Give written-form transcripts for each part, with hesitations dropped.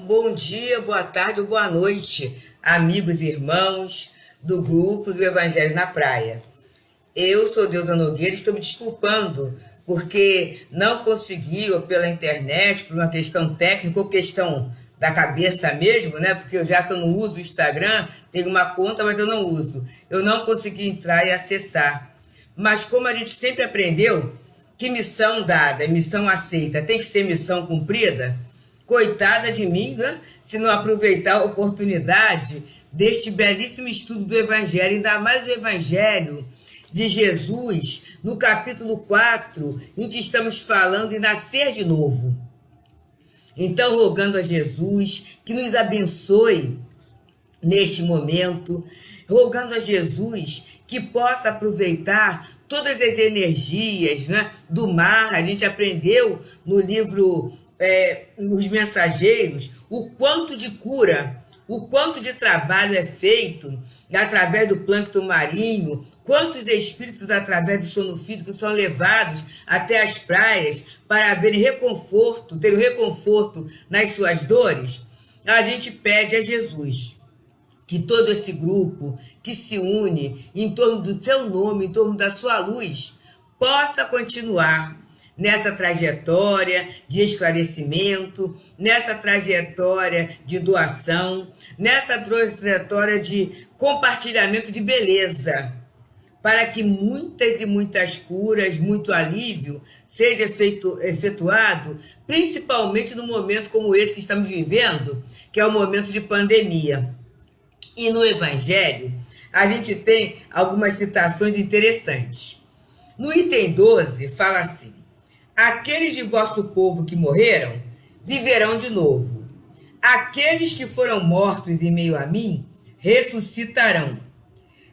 Bom dia, boa tarde ou boa noite, amigos e irmãos do grupo do Evangelho na Praia. Eu sou Deusa Nogueira e estou me desculpando porque não consegui, ou pela internet, por uma questão técnica ou questão da cabeça mesmo, né? Porque já que eu não uso o Instagram, tenho uma conta, mas eu não uso. Eu não consegui entrar e acessar. Mas como a gente sempre aprendeu que missão dada é missão aceita, tem que ser missão cumprida, coitada de mim, né? Se não aproveitar a oportunidade deste belíssimo estudo do Evangelho, ainda mais o Evangelho de Jesus, no capítulo 4, em que estamos falando em nascer de novo. Então, rogando a Jesus que nos abençoe neste momento, rogando a Jesus que possa aproveitar todas as energias, né, do mar. A gente aprendeu no livro Os Mensageiros o quanto de cura, o quanto de trabalho é feito através do plâncton marinho, quantos espíritos através do sono físico são levados até as praias para haverem reconforto, ter o reconforto nas suas dores. A gente pede a Jesus que todo esse grupo que se une em torno do seu nome, em torno da sua luz, possa continuar nessa trajetória de esclarecimento, nessa trajetória de doação, nessa trajetória de compartilhamento de beleza, para que muitas e muitas curas, muito alívio seja efetuado, principalmente no momento como esse que estamos vivendo, que é o momento de pandemia. E no Evangelho, a gente tem algumas citações interessantes. No item 12, fala assim: aqueles de vosso povo que morreram, viverão de novo. Aqueles que foram mortos em meio a mim, ressuscitarão.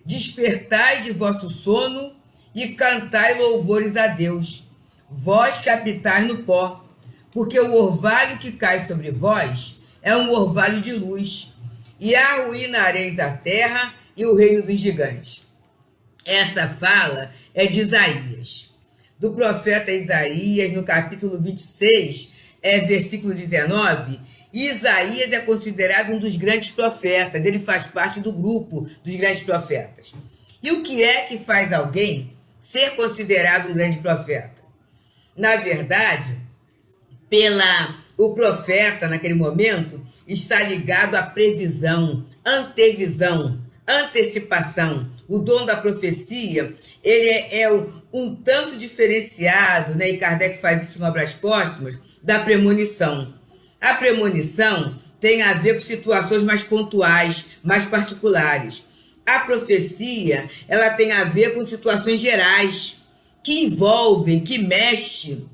Despertai de vosso sono e cantai louvores a Deus, vós que habitais no pó, porque o orvalho que cai sobre vós é um orvalho de luz, e arruinareis a terra e o reino dos gigantes. Essa fala é de Isaías, do profeta Isaías, no capítulo 26, versículo 19. Isaías é considerado um dos grandes profetas, ele faz parte do grupo dos grandes profetas. E o que é que faz alguém ser considerado um grande profeta? Na verdade, o profeta, naquele momento, está ligado à previsão, antevisão, antecipação. O dom da profecia, ele é um tanto diferenciado, né? E Kardec faz isso em Obras Póstumas, da premonição. A premonição tem a ver com situações mais pontuais, mais particulares. A profecia, ela tem a ver com situações gerais, que envolvem, que mexe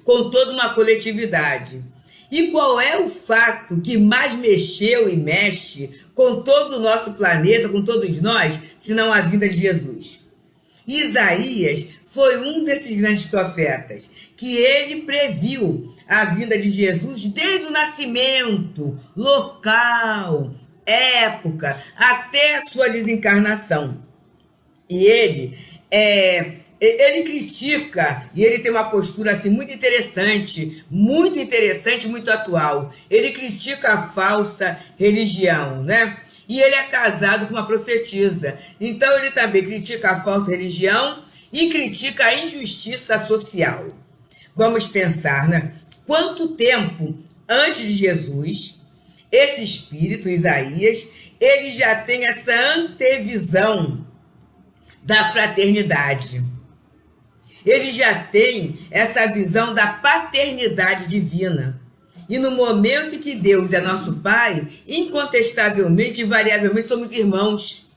com toda uma coletividade. E qual é o fato que mais mexeu e mexe com todo o nosso planeta, com todos nós, senão a vinda de Jesus? Isaías foi um desses grandes profetas, que ele previu a vinda de Jesus desde o nascimento, local, época, até a sua desencarnação. E ele critica, e ele tem uma postura assim muito interessante, muito atual. Ele critica a falsa religião, né? E ele é casado com uma profetisa. Então ele também critica a falsa religião e critica a injustiça social. Vamos pensar, né? Quanto tempo antes de Jesus, esse espírito, Isaías, ele já tem essa antevisão da fraternidade. Ele já tem essa visão da paternidade divina. E no momento em que Deus é nosso Pai, incontestavelmente, invariavelmente, somos irmãos.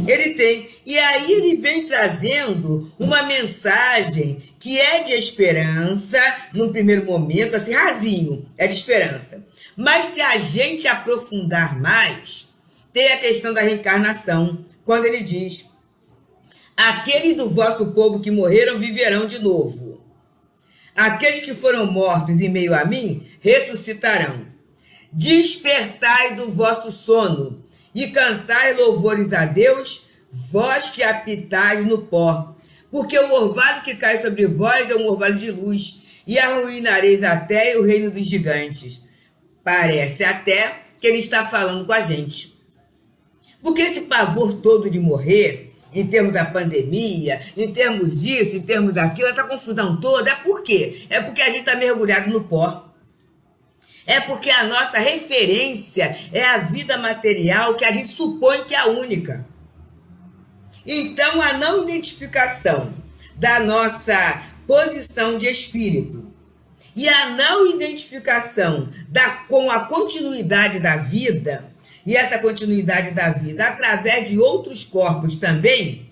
Ele tem. E aí ele vem trazendo uma mensagem que é de esperança, num primeiro momento, assim, rasinho, é de esperança. Mas se a gente aprofundar mais, tem a questão da reencarnação, quando ele diz: aqueles do vosso povo que morreram viverão de novo. Aqueles que foram mortos em meio a mim ressuscitarão. Despertai do vosso sono e cantai louvores a Deus, vós que habitais no pó. Porque o orvalho que cai sobre vós é um orvalho de luz, e arruinareis até o reino dos gigantes. Parece até que ele está falando com a gente. Porque esse pavor todo de morrer, em termos da pandemia, em termos disso, em termos daquilo, essa confusão toda, é por quê? É porque a gente está mergulhado no pó. É porque a nossa referência é a vida material que a gente supõe que é a única. Então, a não identificação da nossa posição de espírito e a não identificação com a continuidade da vida, e essa continuidade da vida através de outros corpos também,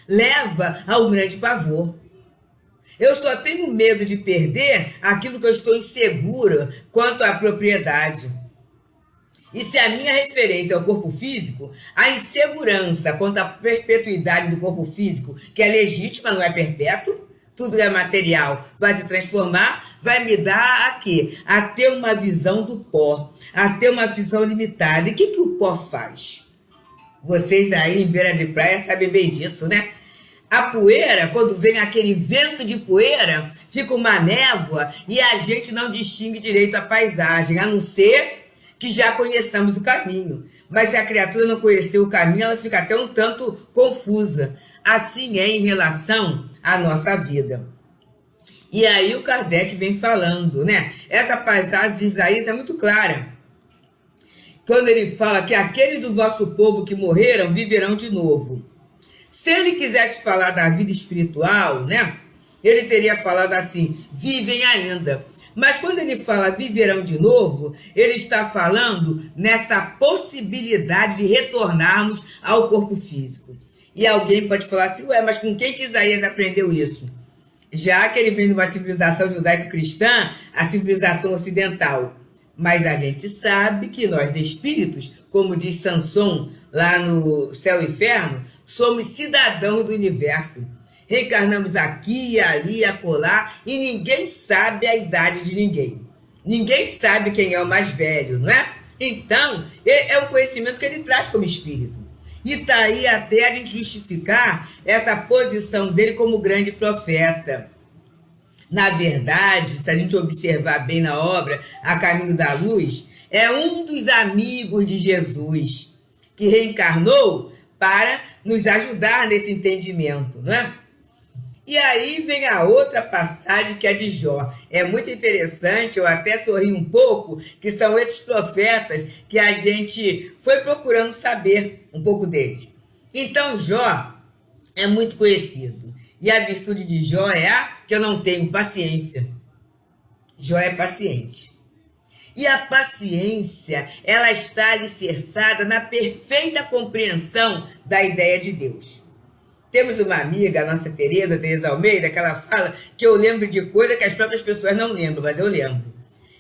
leva ao grande pavor. Eu só tenho medo de perder aquilo que eu estou insegura quanto à propriedade. E se a minha referência é o corpo físico, a insegurança quanto à perpetuidade do corpo físico, que é legítima, não é perpétuo, tudo é material, vai se transformar, vai me dar a quê? A ter uma visão do pó, a ter uma visão limitada. E o que o pó faz? Vocês aí em beira de praia sabem bem disso, né? A poeira, quando vem aquele vento de poeira, fica uma névoa e a gente não distingue direito a paisagem, a não ser que já conheçamos o caminho. Mas se a criatura não conhecer o caminho, ela fica até um tanto confusa. Assim é em relação à nossa vida. E aí o Kardec vem falando, né? Essa paisagem de Isaías é muito clara. Quando ele fala que aqueles do vosso povo que morreram viverão de novo. Se ele quisesse falar da vida espiritual, né? Ele teria falado assim, vivem ainda. Mas quando ele fala viverão de novo, ele está falando nessa possibilidade de retornarmos ao corpo físico. E alguém pode falar assim, ué, mas com quem que Isaías aprendeu isso? Já que ele vem de uma civilização judaico-cristã, a civilização ocidental. Mas a gente sabe que nós espíritos, como diz Samson lá no Céu e Inferno, somos cidadãos do universo. Reencarnamos aqui, ali, acolá, e ninguém sabe a idade de ninguém. Ninguém sabe quem é o mais velho, não é? Então, é o conhecimento que ele traz como espírito. E está aí até a gente justificar essa posição dele como grande profeta. Na verdade, se a gente observar bem na obra A Caminho da Luz, é um dos amigos de Jesus que reencarnou para nos ajudar nesse entendimento, não é? E aí vem a outra passagem que é de Jó. É muito interessante, eu até sorri um pouco, que são esses profetas que a gente foi procurando saber um pouco deles. Então Jó é muito conhecido. E a virtude de Jó é a que eu não tenho paciência. Jó é paciente. E a paciência, ela está alicerçada na perfeita compreensão da ideia de Deus. Temos uma amiga, a nossa Tereza Almeida, que ela fala que eu lembro de coisa que as próprias pessoas não lembram, mas eu lembro.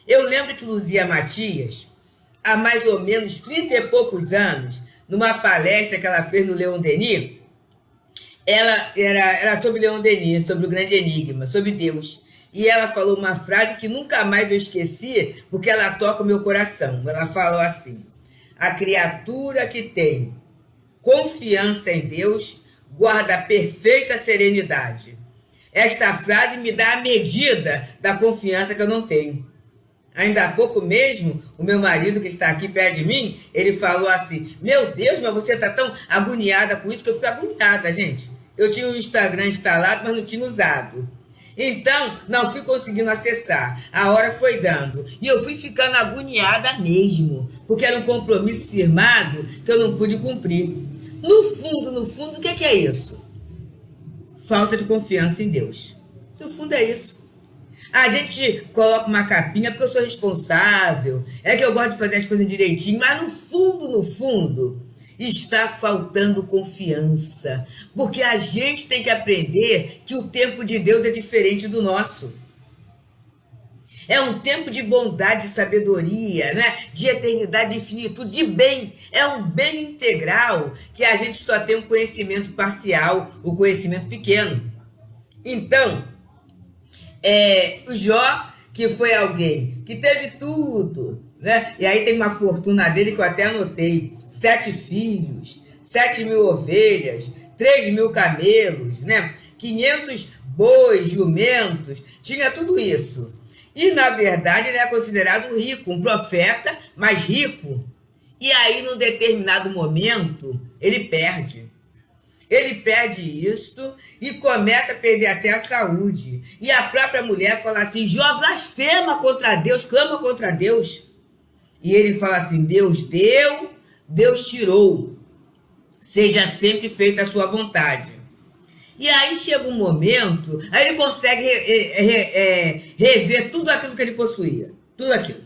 Eu lembro que Luzia Matias, há mais ou menos 30 e poucos anos, numa palestra que ela fez no Leon Denis, ela era sobre Leon Denis, sobre o grande enigma, sobre Deus. E ela falou uma frase que nunca mais eu esqueci, porque ela toca o meu coração. Ela falou assim, a criatura que tem confiança em Deus guarda perfeita serenidade. Esta frase me dá a medida da confiança que eu não tenho. Ainda há pouco mesmo, o meu marido que está aqui perto de mim, ele falou assim, meu Deus, mas você está tão agoniada com isso que eu fico agoniada, gente. Eu tinha o Instagram instalado, mas não tinha usado. Então, não fui conseguindo acessar. A hora foi dando. E eu fui ficando agoniada mesmo, porque era um compromisso firmado que eu não pude cumprir. No fundo, o que é isso? Falta de confiança em Deus. No fundo é isso. A gente coloca uma capinha porque eu sou responsável, é que eu gosto de fazer as coisas direitinho, mas no fundo, está faltando confiança. Porque a gente tem que aprender que o tempo de Deus é diferente do nosso. É um tempo de bondade, de sabedoria, né? De eternidade, de infinitude, de bem. É um bem integral que a gente só tem um conhecimento parcial, o conhecimento pequeno. Então, o Jó, que foi alguém que teve tudo, né? E aí tem uma fortuna dele que eu até anotei, 7 filhos, 7.000 ovelhas, 3.000 camelos, né? 500 bois, jumentos, tinha tudo isso. E, na verdade, ele era considerado rico, um profeta, mas rico. E aí, num determinado momento, ele perde. Ele perde isto e começa a perder até a saúde. E a própria mulher fala assim, Jó blasfema contra Deus, clama contra Deus. E ele fala assim, Deus deu, Deus tirou. Seja sempre feita a sua vontade. E aí chega um momento, aí ele consegue rever tudo aquilo que ele possuía. Tudo aquilo.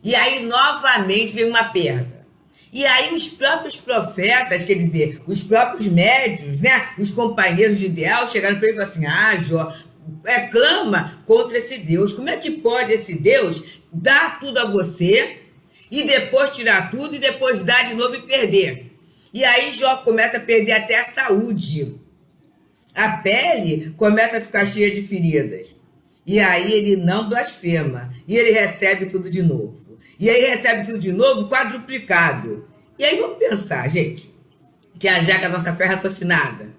E aí novamente vem uma perda. E aí os próprios profetas, quer dizer, os próprios médios, né, os companheiros de ideal, chegaram para ele e falaram assim, Jó, clama contra esse Deus. Como é que pode esse Deus dar tudo a você e depois tirar tudo e depois dar de novo e perder? E aí Jó começa a perder até a saúde. A pele começa a ficar cheia de feridas. E aí ele não blasfema. E ele recebe tudo de novo. E aí recebe tudo de novo quadruplicado. E aí vamos pensar, gente, que já que a nossa fé é raciocinada.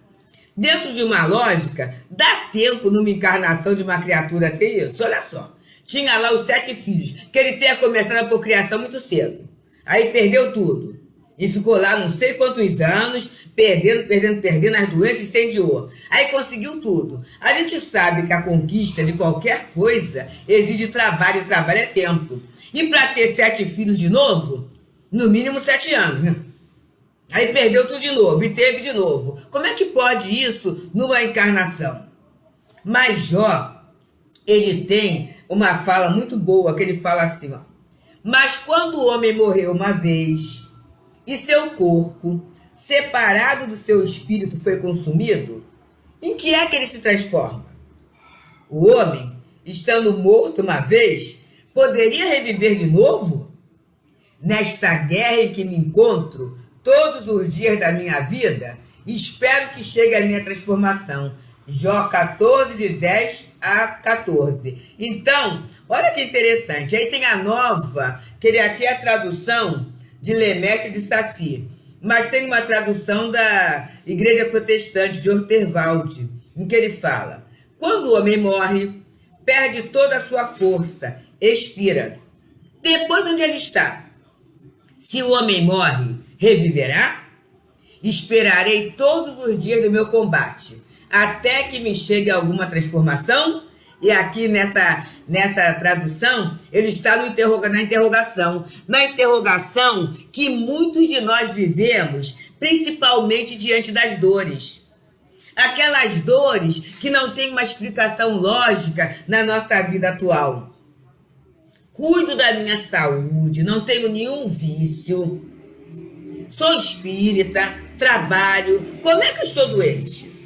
Dentro de uma lógica, dá tempo numa encarnação de uma criatura ter isso? Olha só. Tinha lá os 7 filhos, que ele tenha começado a procriação muito cedo. Aí perdeu tudo. E ficou lá não sei quantos anos, perdendo, as doenças, incendiou. Aí conseguiu tudo. A gente sabe que a conquista de qualquer coisa exige trabalho, e trabalho é tempo. E para ter 7 filhos de novo, no mínimo 7 anos, né? Aí perdeu tudo de novo e teve de novo. Como é que pode isso numa encarnação? Mas Jó, ele tem uma fala muito boa, que ele fala assim, ó. Mas quando o homem morreu uma vez e seu corpo, separado do seu espírito, foi consumido, em que é que ele se transforma? O homem, estando morto uma vez, poderia reviver de novo? Nesta guerra em que me encontro, todos os dias da minha vida, espero que chegue a minha transformação. Jó 14, de 10 a 14. Então, olha que interessante. Aí tem a nova, que aqui é a tradução de Lemaitre de Saci. Mas tem uma tradução da Igreja Protestante de Osterwald, em que ele fala, quando o homem morre, perde toda a sua força, expira. Depois de onde ele está? Se o homem morre, reviverá? Esperarei todos os dias do meu combate, até que me chegue alguma transformação. E aqui nessa tradução, ele está na interrogação. Na interrogação que muitos de nós vivemos, principalmente diante das dores. Aquelas dores que não têm uma explicação lógica na nossa vida atual. Cuido da minha saúde, não tenho nenhum vício. Sou espírita, trabalho. Como é que eu estou doente?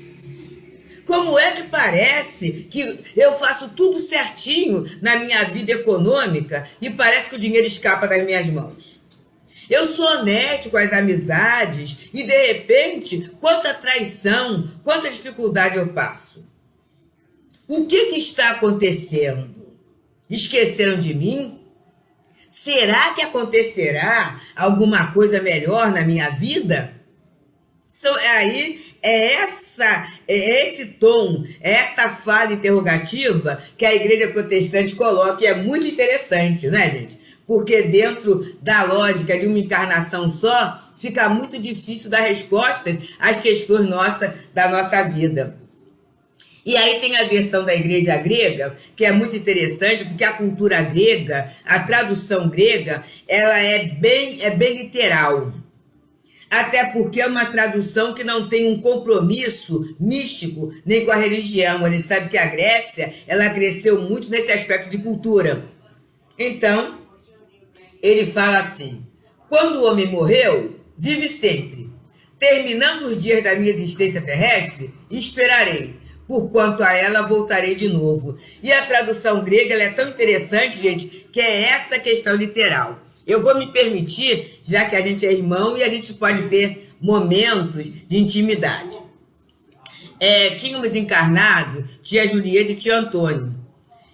Como é que parece que eu faço tudo certinho na minha vida econômica e parece que o dinheiro escapa das minhas mãos? Eu sou honesto com as amizades e, de repente, quanta traição, quanta dificuldade eu passo. O que está acontecendo? Esqueceram de mim? Será que acontecerá alguma coisa melhor na minha vida? É esse tom, essa fala interrogativa que a Igreja Protestante coloca, e é muito interessante, né, gente? Porque dentro da lógica de uma encarnação só, fica muito difícil dar respostas às questões da nossa vida. E aí tem a versão da igreja grega, que é muito interessante, porque a cultura grega, a tradução grega, ela é bem literal. Até porque é uma tradução que não tem um compromisso místico nem com a religião. Ele sabe que a Grécia, ela cresceu muito nesse aspecto de cultura. Então, ele fala assim, quando o homem morreu, vive sempre. Terminando os dias da minha existência terrestre, esperarei. Porquanto a ela voltarei de novo. E a tradução grega ela é tão interessante, gente, que é essa questão literal. Eu vou me permitir, já que a gente é irmão e a gente pode ter momentos de intimidade. Tínhamos encarnado tia Julieta e tio Antônio.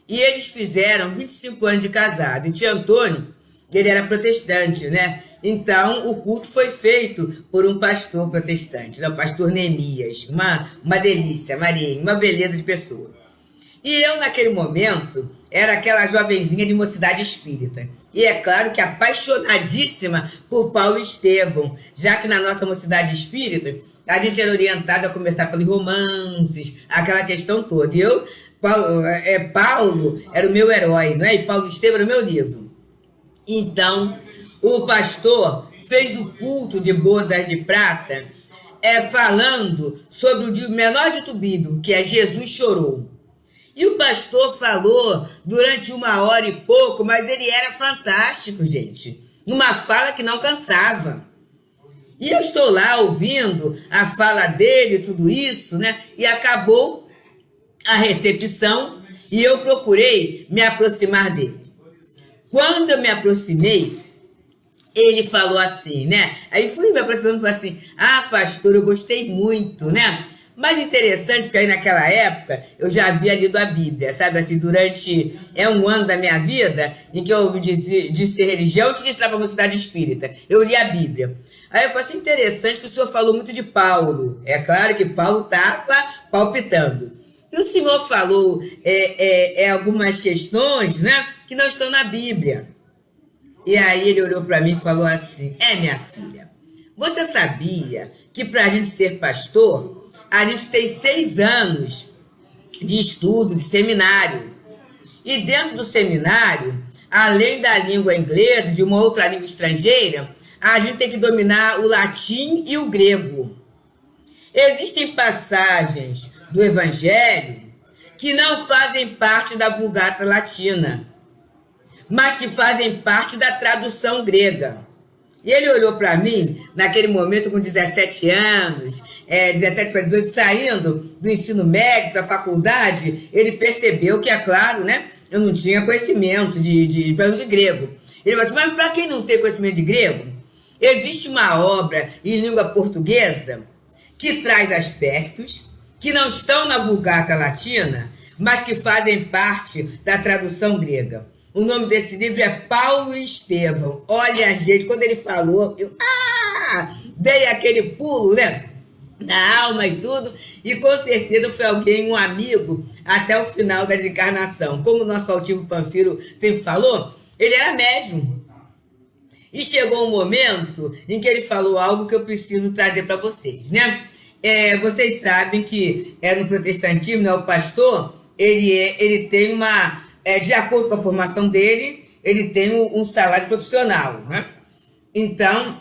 E eles fizeram 25 anos de casado. E tio Antônio, ele era protestante, né? Então, o culto foi feito por um pastor protestante, né? O pastor Neemias. Uma delícia, Marinha, uma beleza de pessoa. E eu, naquele momento, era aquela jovenzinha de mocidade espírita. E é claro que apaixonadíssima por Paulo Estevão, já que na nossa mocidade espírita, a gente era orientada a começar pelos romances, aquela questão toda. E eu, Paulo era o meu herói, não é? E Paulo Estevão era o meu livro. Então, o pastor fez o culto de bodas de prata, falando sobre o menor dito bíblico, que é Jesus chorou. E o pastor falou durante 1 hora e pouco, mas ele era fantástico, gente. Uma fala que não cansava. E eu estou lá ouvindo a fala dele, tudo isso, né? E acabou a recepção e eu procurei me aproximar dele. Quando eu me aproximei, ele falou assim, né? Aí fui me aproximando e falei assim, pastor, eu gostei muito, né? Mas interessante, porque aí naquela época eu já havia lido a Bíblia, sabe? Assim, durante 1 ano da minha vida, em que eu disse religião, eu tinha que entrar para uma mocidade espírita. Eu li a Bíblia. Aí eu falei assim, interessante que o senhor falou muito de Paulo. É claro que Paulo estava palpitando. E o senhor falou algumas questões, né, que não estão na Bíblia. E aí ele olhou para mim e falou assim, minha filha, você sabia que para a gente ser pastor, a gente tem 6 anos de estudo, de seminário. E dentro do seminário, além da língua inglesa, de uma outra língua estrangeira, a gente tem que dominar o latim e o grego. Existem passagens do Evangelho que não fazem parte da Vulgata Latina, mas que fazem parte da tradução grega. E ele olhou para mim, naquele momento com 17 anos, 17 para 18, saindo do ensino médio para a faculdade, ele percebeu que, é claro, né, eu não tinha conhecimento de grego. Ele falou assim, mas para quem não tem conhecimento de grego, existe uma obra em língua portuguesa que traz aspectos que não estão na Vulgata Latina, mas que fazem parte da tradução grega. O nome desse livro é Paulo Estevão. Olha, gente, quando ele falou, eu dei aquele pulo, né? Na alma e tudo. E com certeza foi alguém, um amigo, até o final da desencarnação. Como o nosso altivo Panfiro sempre falou, ele era médium. E chegou um momento em que ele falou algo que eu preciso trazer para vocês, né? Vocês sabem que no protestantismo, né, o pastor, ele tem uma... de acordo com a formação dele, ele tem um salário profissional, né? Então,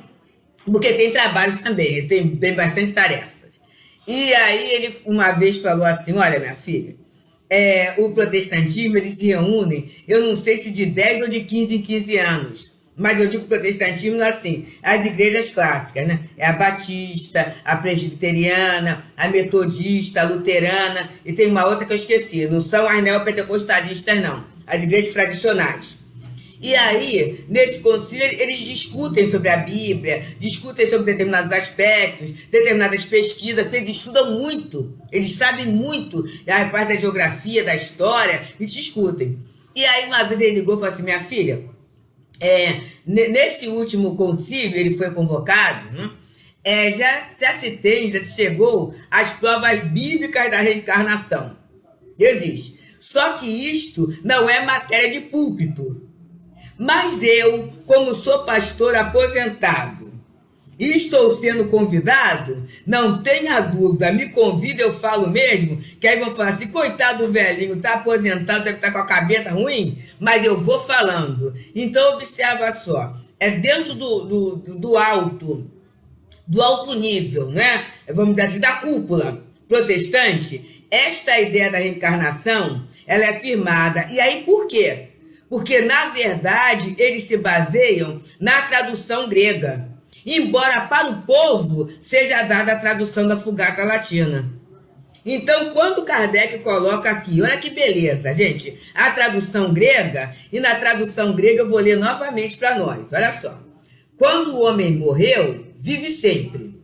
porque tem trabalhos também, ele tem bastante tarefas. E aí ele uma vez falou assim, olha, minha filha, o protestantismo, eles se reúnem, eu não sei se de 10 ou de 15 em 15 anos, mas eu digo protestantismo assim, as igrejas clássicas, né? É a batista, a presbiteriana, a metodista, a luterana, e tem uma outra que eu esqueci, não são as neopentecostalistas, não, as igrejas tradicionais. E aí, nesse concílio, eles discutem sobre a Bíblia, discutem sobre determinados aspectos, determinadas pesquisas, porque eles estudam muito, eles sabem muito a parte da geografia, da história, eles discutem. E aí, uma vez ele ligou e falou assim, minha filha, nesse último concílio, ele foi convocado, né? Já se chegou às provas bíblicas da reencarnação. Existe. Só que isto não é matéria de púlpito. Mas eu, como sou pastor aposentado e estou sendo convidado, não tenha dúvida, me convida, eu falo mesmo, que aí vão falar assim, coitado do velhinho, tá aposentado, deve estar com a cabeça ruim, mas eu vou falando. Então observa só, dentro do alto nível, né? Vamos dizer assim, da cúpula protestante, esta ideia da reencarnação, ela é firmada. E aí por quê? Porque, na verdade, eles se baseiam na tradução grega. Embora para o povo seja dada a tradução da Vulgata Latina. Então, quando Kardec coloca aqui, olha que beleza, gente, a tradução grega, e na tradução grega eu vou ler novamente para nós, olha só. Quando o homem morreu, vive sempre.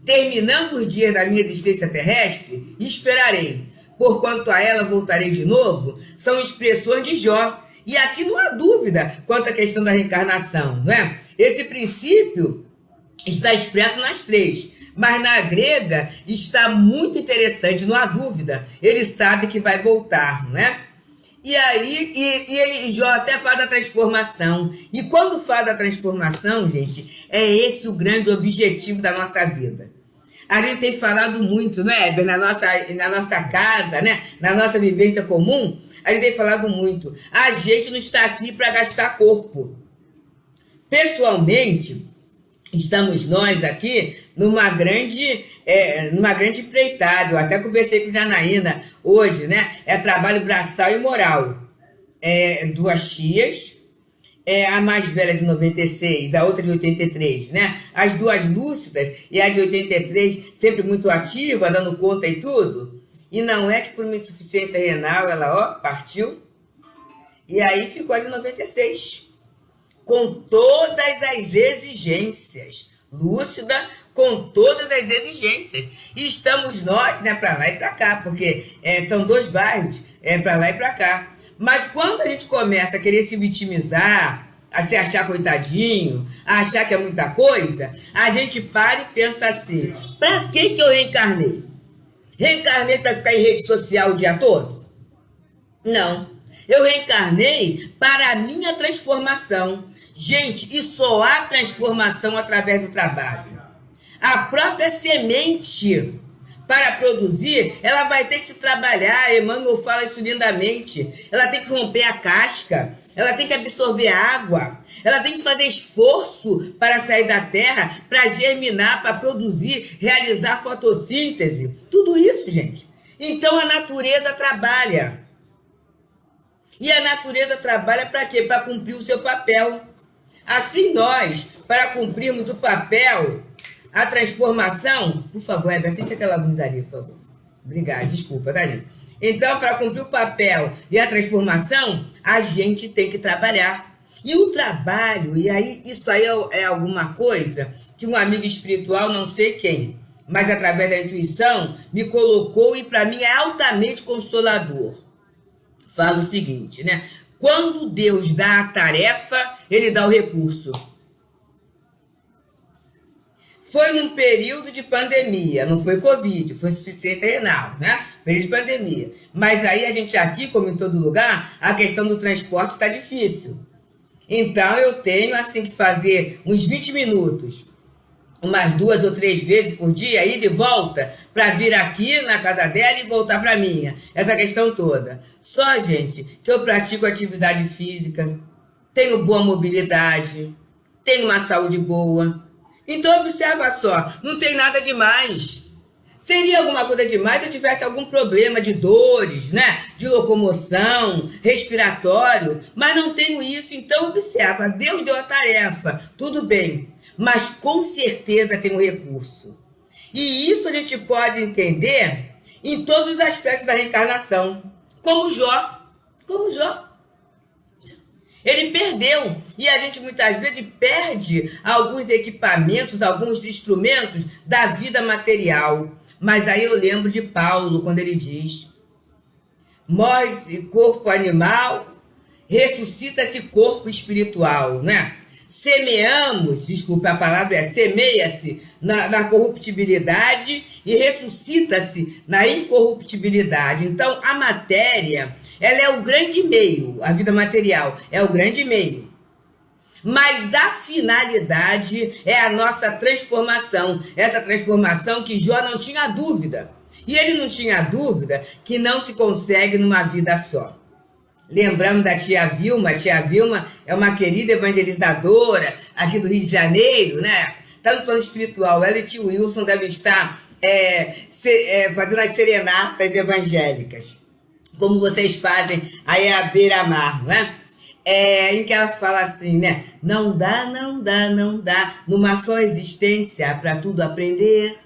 Terminando os dias da minha existência terrestre, esperarei. Porquanto a ela voltarei de novo, são expressões de Jó. E aqui não há dúvida quanto à questão da reencarnação, não é? Esse princípio está expresso nas três, mas na grega está muito interessante, não há dúvida. Ele sabe que vai voltar, né? E aí, ele Jó até fala da transformação. E quando fala da transformação, gente, é esse o grande objetivo da nossa vida. A gente tem falado muito, né, Heber, na nossa casa, né, na nossa vivência comum, a gente tem falado muito. A gente não está aqui para gastar corpo. Pessoalmente, estamos nós aqui numa grande empreitada. Eu até conversei com a Janaína hoje, né? É trabalho braçal e moral. Duas tias, a mais velha de 96, a outra de 83, né? As duas lúcidas e a de 83 sempre muito ativa, dando conta e tudo. E não é que por uma insuficiência renal ela, partiu. E aí ficou a de 96. Com todas as exigências. Lúcida, com todas as exigências. E estamos nós, né, para lá e para cá, porque são dois bairros, para lá e para cá. Mas quando a gente começa a querer se vitimizar, a se achar coitadinho, a achar que é muita coisa, a gente para e pensa assim, para que eu reencarnei? Reencarnei para ficar em rede social o dia todo? Não. Eu reencarnei para a minha transformação. Gente, e só há transformação através do trabalho. A própria semente, para produzir, ela vai ter que se trabalhar. Emmanuel fala isso lindamente. Ela tem que romper a casca, ela tem que absorver água, ela tem que fazer esforço para sair da terra, para germinar, para produzir, realizar fotossíntese. Tudo isso, gente. Então a natureza trabalha. E a natureza trabalha para quê? Para cumprir o seu papel. Assim nós, para cumprirmos o papel, a transformação... Por favor, Heber, assiste aquela luz dali, por favor. Obrigada, desculpa, dali. Então, para cumprir o papel e a transformação, a gente tem que trabalhar. E o trabalho, e aí isso aí é alguma coisa que um amigo espiritual, não sei quem, mas através da intuição, me colocou e para mim é altamente consolador. Fala o seguinte, né? Quando Deus dá a tarefa, ele dá o recurso. Foi num período de pandemia, não foi Covid, foi insuficiência renal, né? Período de pandemia. Mas aí a gente aqui, como em todo lugar, a questão do transporte está difícil. Então eu tenho assim que fazer uns 20 minutos, umas 2 ou 3 vezes por dia, ida e volta, para vir aqui na casa dela e voltar para a minha. Essa questão toda. Só, gente, que eu pratico atividade física, tenho boa mobilidade, tenho uma saúde boa. Então, observa só, não tem nada demais. Seria alguma coisa demais se eu tivesse algum problema de dores, né? De locomoção, respiratório, mas não tenho isso. Então, observa, Deus deu a tarefa, tudo bem. Mas com certeza tem um recurso. E isso a gente pode entender em todos os aspectos da reencarnação. Como Jó. Como Jó. Ele perdeu. E a gente muitas vezes perde alguns equipamentos, alguns instrumentos da vida material. Mas aí eu lembro de Paulo, quando ele diz: morre-se corpo animal, ressuscita-se corpo espiritual, né? Semeamos, desculpa, a palavra semeia-se na corruptibilidade e ressuscita-se na incorruptibilidade. Então, a matéria, ela é o grande meio, a vida material é o grande meio. Mas a finalidade é a nossa transformação, essa transformação que Jó não tinha dúvida. E ele não tinha dúvida que não se consegue numa vida só. Lembrando da tia Vilma é uma querida evangelizadora aqui do Rio de Janeiro, né? Está no plano espiritual. Ela e tio Wilson devem estar fazendo as serenatas evangélicas, como vocês fazem aí à beira-mar, né? Em que ela fala assim, né? Não dá, numa só existência para tudo aprender.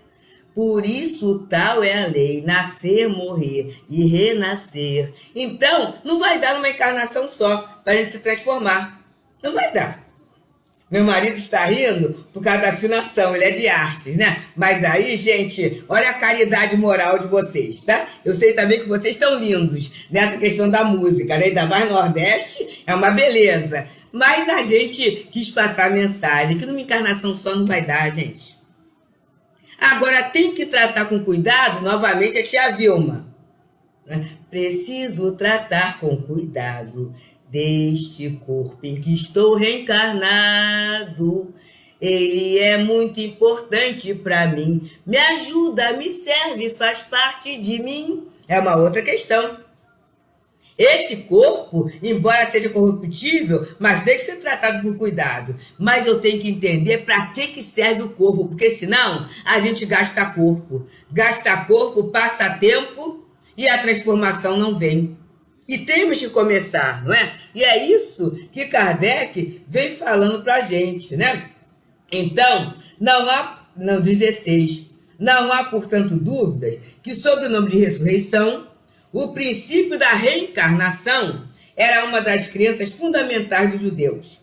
Por isso tal é a lei, nascer, morrer e renascer. Então, não vai dar numa encarnação só para a gente se transformar. Não vai dar. Meu marido está rindo por causa da afinação, ele é de artes, né? Mas aí, gente, olha a caridade moral de vocês, tá? Eu sei também que vocês são lindos nessa questão da música, né? Ainda mais Nordeste, é uma beleza. Mas a gente quis passar a mensagem que numa encarnação só não vai dar, gente. Agora tem que tratar com cuidado, novamente a tia Vilma. Preciso tratar com cuidado deste corpo em que estou reencarnado. Ele é muito importante para mim. Me ajuda, me serve, faz parte de mim. É uma outra questão. Esse corpo, embora seja corruptível, mas tem que ser tratado com cuidado. Mas eu tenho que entender para que serve o corpo, porque senão a gente gasta corpo. Gasta corpo, passa tempo e a transformação não vem. E temos que começar, não é? E é isso que Kardec vem falando para a gente, né? Então, no 16, não há, portanto, dúvidas que sobre o nome de ressurreição, o princípio da reencarnação era uma das crenças fundamentais dos judeus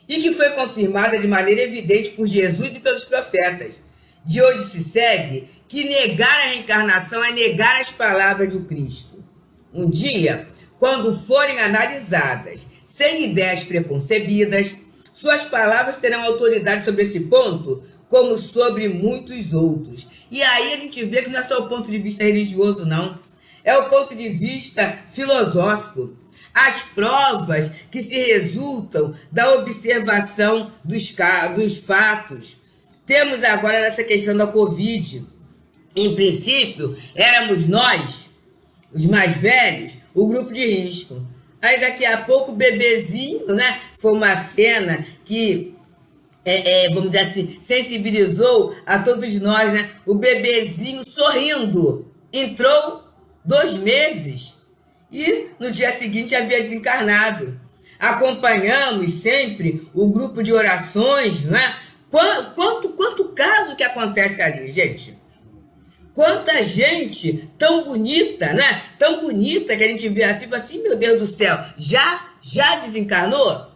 e que foi confirmada de maneira evidente por Jesus e pelos profetas. De onde se segue que negar a reencarnação é negar as palavras do Cristo. Um dia, quando forem analisadas sem ideias preconcebidas, suas palavras terão autoridade sobre esse ponto, como sobre muitos outros. E aí a gente vê que não é só o ponto de vista religioso, não. É o ponto de vista filosófico. As provas que se resultam da observação dos fatos. Temos agora nessa questão da Covid. Em princípio, éramos nós, os mais velhos, o grupo de risco. Aí daqui a pouco o bebezinho, né? Foi uma cena que, vamos dizer assim, sensibilizou a todos nós, né? O bebezinho sorrindo. Entrou 2 meses e no dia seguinte havia desencarnado. Acompanhamos sempre o grupo de orações, né? Quanto caso que acontece ali, gente? Quanta gente tão bonita, né? Tão bonita que a gente vê assim, meu Deus do céu, já desencarnou?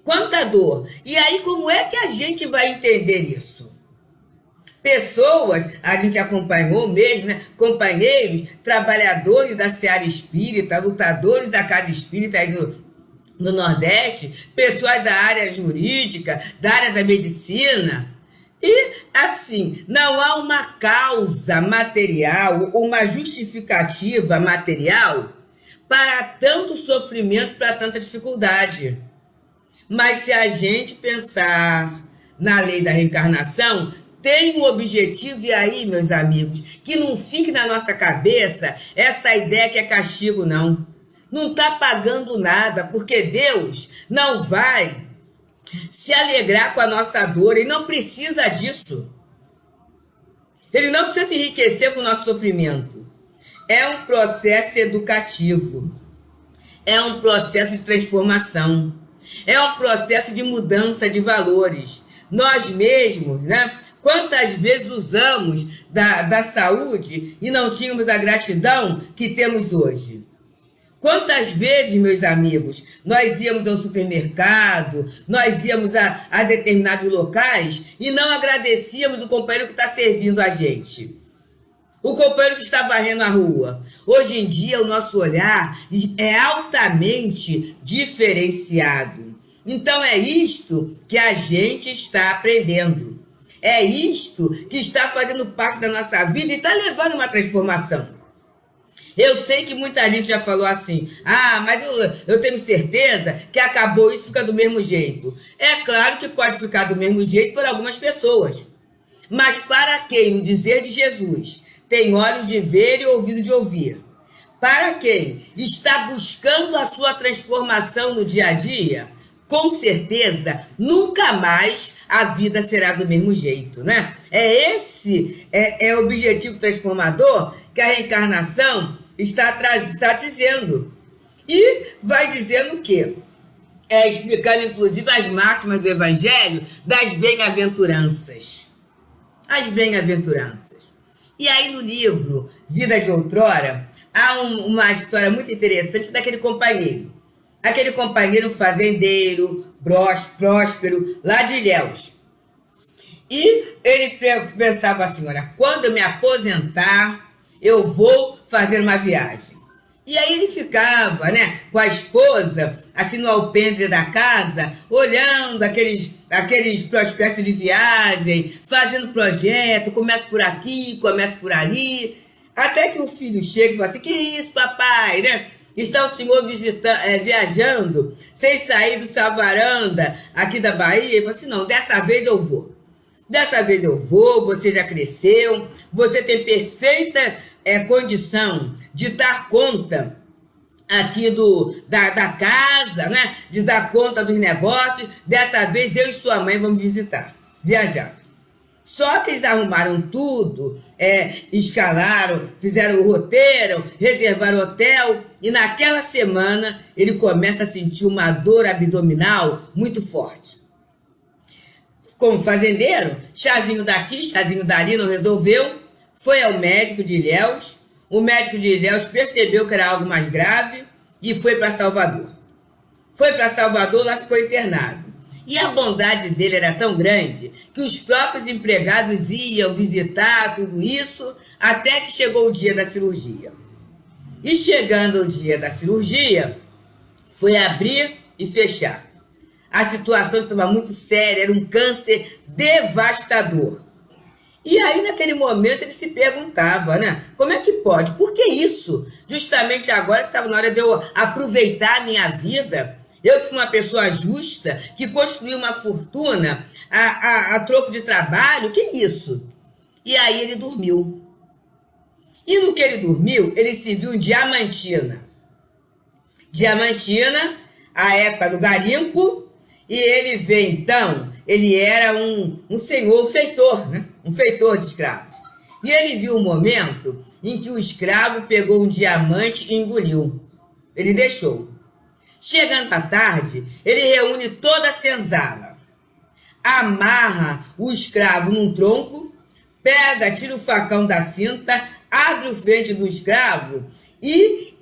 Quanta dor. E aí, como é que a gente vai entender isso? Pessoas, a gente acompanhou mesmo, né? Companheiros, trabalhadores da seara espírita, lutadores da casa espírita aí no Nordeste, pessoas da área jurídica, da área da medicina. E, assim, não há uma causa material, uma justificativa material para tanto sofrimento, para tanta dificuldade. Mas se a gente pensar na lei da reencarnação, tem um objetivo, e aí, meus amigos, que não fique na nossa cabeça essa ideia que é castigo, não. Não está pagando nada, porque Deus não vai se alegrar com a nossa dor, ele não precisa disso. Ele não precisa se enriquecer com o nosso sofrimento. É um processo educativo. É um processo de transformação. É um processo de mudança de valores. Nós mesmos, né? Quantas vezes usamos da saúde e não tínhamos a gratidão que temos hoje? Quantas vezes, meus amigos, nós íamos ao supermercado, nós íamos a determinados locais e não agradecíamos o companheiro que está servindo a gente, o companheiro que está varrendo a rua. Hoje em dia, o nosso olhar é altamente diferenciado. Então, é isto que a gente está aprendendo. É isto que está fazendo parte da nossa vida e está levando uma transformação. Eu sei que muita gente já falou assim, mas eu tenho certeza que acabou isso, fica do mesmo jeito. É claro que pode ficar do mesmo jeito para algumas pessoas. Mas para quem, no dizer de Jesus, tem olhos de ver e ouvido de ouvir, para quem está buscando a sua transformação no dia a dia, com certeza, nunca mais a vida será do mesmo jeito, né? Esse o objetivo transformador que a reencarnação está dizendo. E vai dizendo o quê? Explicando, inclusive, as máximas do Evangelho das bem-aventuranças. As bem-aventuranças. E aí, no livro Vida de Outrora, há uma história muito interessante daquele companheiro. Aquele companheiro fazendeiro, próspero, lá de Ilhéus. E ele pensava assim, olha, quando eu me aposentar, eu vou fazer uma viagem. E aí ele ficava, né, com a esposa, assim no alpendre da casa, olhando aqueles prospectos de viagem, fazendo projeto, começa por aqui, começa por ali, até que o filho chega e fala assim, que isso, papai, né? Está o senhor viajando, sem sair do sua varanda aqui da Bahia? Ele falou assim, não, dessa vez eu vou. Dessa vez eu vou, você já cresceu, você tem perfeita condição de dar conta aqui da casa, né? De dar conta dos negócios. Dessa vez eu e sua mãe vamos viajar. Só que eles arrumaram tudo, escalaram, fizeram o roteiro, reservaram hotel, e naquela semana ele começa a sentir uma dor abdominal muito forte. Como fazendeiro, chazinho daqui, chazinho dali, não resolveu, foi ao médico de Ilhéus. O médico de Ilhéus percebeu que era algo mais grave e foi para Salvador. Foi para Salvador, lá ficou internado. E a bondade dele era tão grande que os próprios empregados iam visitar tudo isso até que chegou o dia da cirurgia. E chegando o dia da cirurgia, foi abrir e fechar. A situação estava muito séria, era um câncer devastador. E aí, naquele momento, ele se perguntava, né? Como é que pode? Por que isso? Justamente agora que estava na hora de eu aproveitar a minha vida, eu que sou uma pessoa justa, que construiu uma fortuna a troco de trabalho, que isso? E aí ele dormiu. E no que ele dormiu, ele se viu em Diamantina. Diamantina, a época do garimpo, e ele vê então, ele era um senhor, um feitor, né? Um feitor de escravos. E ele viu um momento em que o escravo pegou um diamante e engoliu. Ele deixou. Chegando à tarde, ele reúne toda a senzala, amarra o escravo num tronco, pega, tira o facão da cinta, abre o ventre do escravo e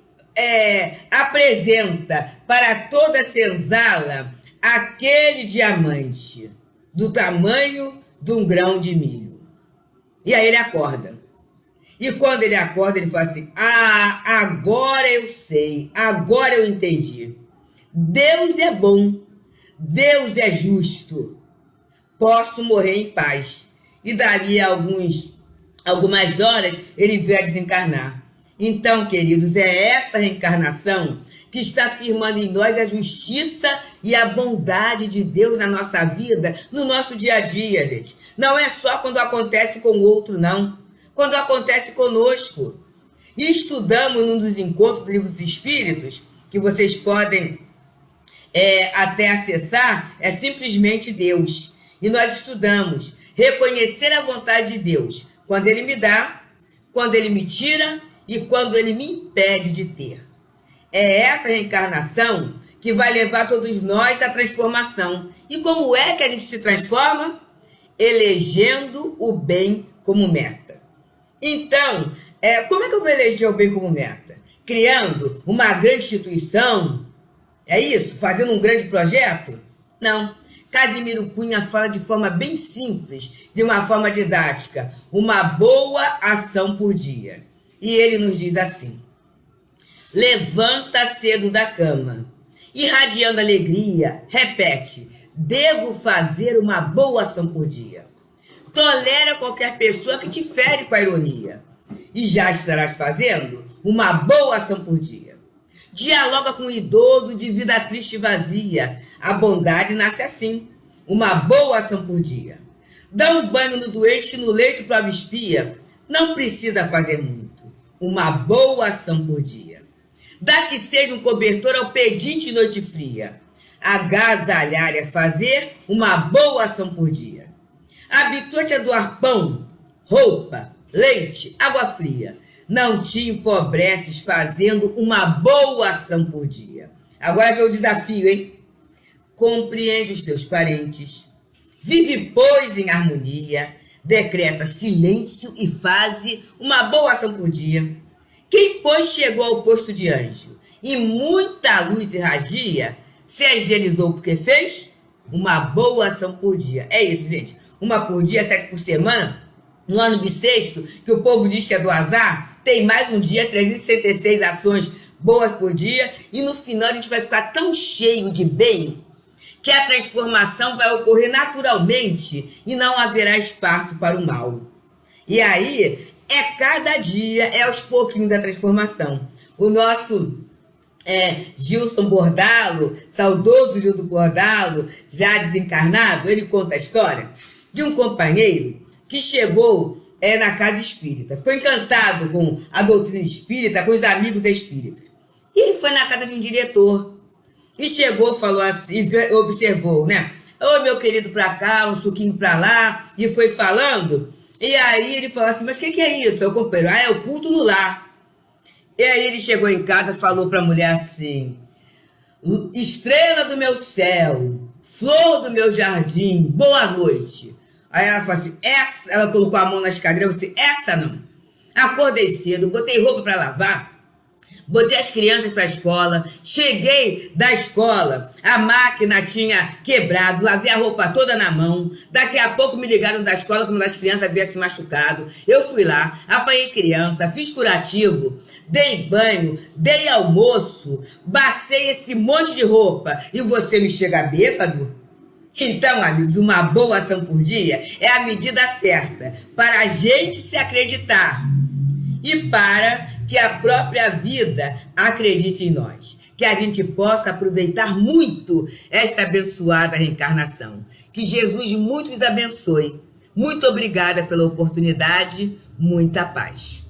apresenta para toda a senzala aquele diamante do tamanho de um grão de milho. E aí ele acorda. E quando ele acorda, ele fala assim, agora eu sei, agora eu entendi. Deus é bom, Deus é justo, posso morrer em paz. E dali a algumas horas ele veio a desencarnar. Então, queridos, é essa reencarnação que está firmando em nós a justiça e a bondade de Deus na nossa vida, no nosso dia a dia, gente. Não é só quando acontece com o outro, não. Quando acontece conosco. E estudamos num dos encontros do Livro dos Espíritos, que vocês podem até acessar, é simplesmente Deus. E nós estudamos reconhecer a vontade de Deus quando Ele me dá, quando Ele me tira e quando Ele me impede de ter. É essa reencarnação que vai levar todos nós à transformação. E como é que a gente se transforma? Elegendo o bem como meta. Então, como é que eu vou eleger o bem como meta? Criando uma grande instituição? É isso? Fazendo um grande projeto? Não. Casimiro Cunha fala de forma bem simples, de uma forma didática, uma boa ação por dia. E ele nos diz assim: levanta cedo da cama, irradiando alegria, repete, devo fazer uma boa ação por dia. Tolera qualquer pessoa que te fere com a ironia, e já estarás fazendo uma boa ação por dia. Dialoga com o idoso de vida triste e vazia, a bondade nasce assim, uma boa ação por dia. Dá um banho no doente que no leito prova espia, não precisa fazer muito, uma boa ação por dia. Dá que seja um cobertor ao pedinte em noite fria. Agasalhar é fazer uma boa ação por dia. Habitua-te a doar pão, roupa, leite, água fria. Não te empobreces fazendo uma boa ação por dia. Agora vem o desafio, hein? Compreende os teus parentes. Vive, pois, em harmonia. Decreta silêncio e faze uma boa ação por dia. Quem, pois, chegou ao posto de anjo e muita luz irradia, se angelizou porque fez uma boa ação por dia. É isso, gente. Uma por dia, 7 por semana. No ano bissexto, que o povo diz que é do azar, tem mais um dia, 366 ações boas por dia, e no final a gente vai ficar tão cheio de bem que a transformação vai ocorrer naturalmente e não haverá espaço para o mal. E aí, é cada dia, é aos pouquinhos da transformação. O nosso Gilson Bordalo, saudoso Gilson Bordalo, já desencarnado, ele conta a história de um companheiro que chegou na casa espírita. Foi encantado com a doutrina espírita, com os amigos espíritas. E ele foi na casa de um diretor. E chegou, falou assim, observou, né? Ô, meu querido, pra cá, um suquinho pra lá. E foi falando. E aí ele falou assim, mas o que é isso? Eu companheiro, é o culto no lar. E aí ele chegou em casa e falou pra mulher assim, estrela do meu céu, flor do meu jardim, boa noite. Aí ela falou assim, ela colocou a mão nas cadeiras e falou assim, essa não. Acordei cedo, botei roupa pra lavar, botei as crianças para a escola, cheguei da escola, a máquina tinha quebrado, lavei a roupa toda na mão, daqui a pouco me ligaram da escola como as crianças haviam se machucado, eu fui lá, apanhei criança, fiz curativo, dei banho, dei almoço, bacei esse monte de roupa e você me chega bêbado? Então, amigos, uma boa ação por dia é a medida certa para a gente se acreditar e para que a própria vida acredite em nós. Que a gente possa aproveitar muito esta abençoada reencarnação. Que Jesus muito os abençoe. Muito obrigada pela oportunidade. Muita paz.